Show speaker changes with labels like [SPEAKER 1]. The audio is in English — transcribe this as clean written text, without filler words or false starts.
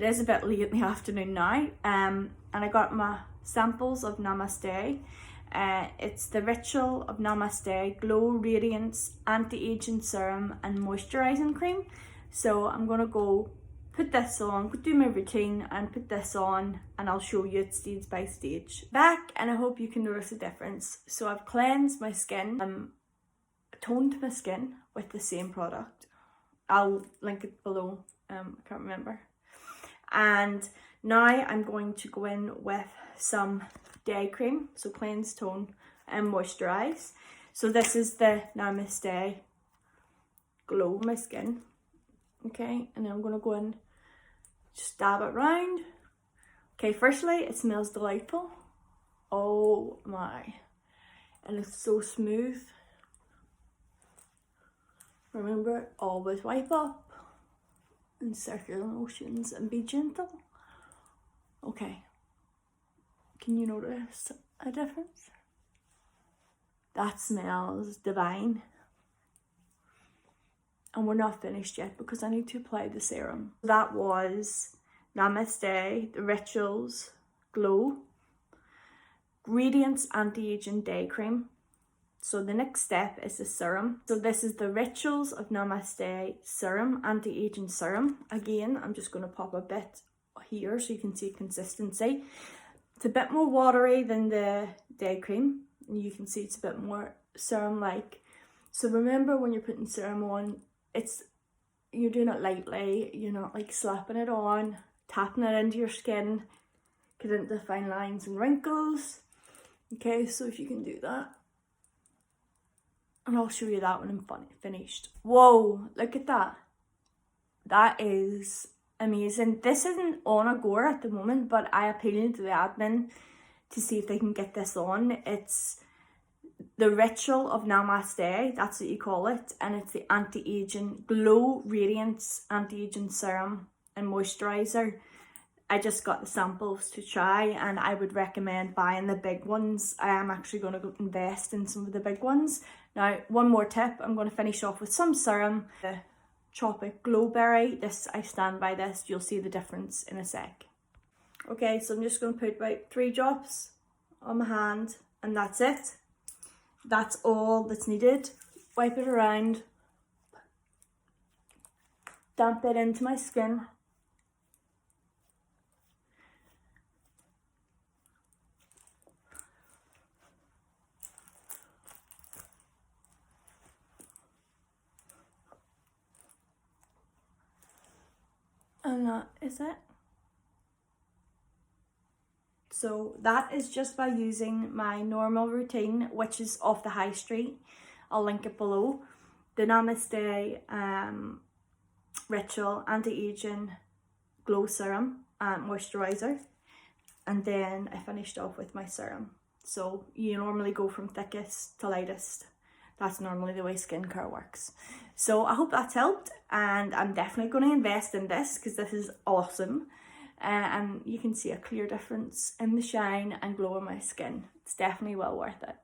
[SPEAKER 1] It is a bit late in the afternoon now, and I got my samples of Namaste. It's the Ritual of Namaste Glow Radiance Anti-Aging Serum and Moisturising Cream. So I'm gonna go put this on, do my routine and put this on, and I'll show you it stage by stage. Back, and I hope you can notice a difference. So I've cleansed my skin, toned my skin with the same product. I'll link it below, I can't remember. And now I'm going to go in with some day cream, so cleanse, tone and moisturise. So this is the Namaste Glow My Skin. Okay, and then I'm going to go in, just dab it round. Okay, firstly, it smells delightful. Oh my, and it's so smooth. Remember, always wipe up in circular motions and be gentle. Okay, can you notice a difference? That smells divine. And we're not finished yet because I need to apply the serum. That was Namaste, the Rituals Glow Radiance Anti-Aging Day Cream. So the next step is the serum. So this is the Rituals of Namaste Serum, Anti-Aging Serum. Again, I'm just going to pop a bit here so you can see consistency. It's a bit more watery than the day cream. And you can see it's a bit more serum-like. So remember, when you're putting serum on, you're doing it lightly. You're not like slapping it on, tapping it into your skin, get into fine lines and wrinkles. Okay, so if you can do that. And I'll show you that when I'm finished. Whoa, look at that. That is amazing. This isn't on a go at the moment, but I appealed to the admin to see if they can get this on. It's the Ritual of Namaste, that's what you call it, and it's the Anti-Aging Glow Radiance Anti-Aging Serum and Moisturiser. I just got the samples to try, and I would recommend buying the big ones. I am actually going to go invest in some of the big ones. Now, one more tip, I'm going to finish off with some serum. The Tropic Glowberry, this, I stand by this, you'll see the difference in a sec. Okay, so I'm just going to put about 3 drops on my hand, and that's it. That's all that's needed. Wipe it around, damp it into my skin. And that is it. So that is just by using my normal routine, which is off the high street. I'll link it below. The Namaste Ritual Anti-Aging Glow Serum and Moisturiser. And then I finished off with my serum. So you normally go from thickest to lightest. That's normally the way skincare works. So I hope that's helped, and I'm definitely going to invest in this because this is awesome. And you can see a clear difference in the shine and glow on my skin. It's definitely well worth it.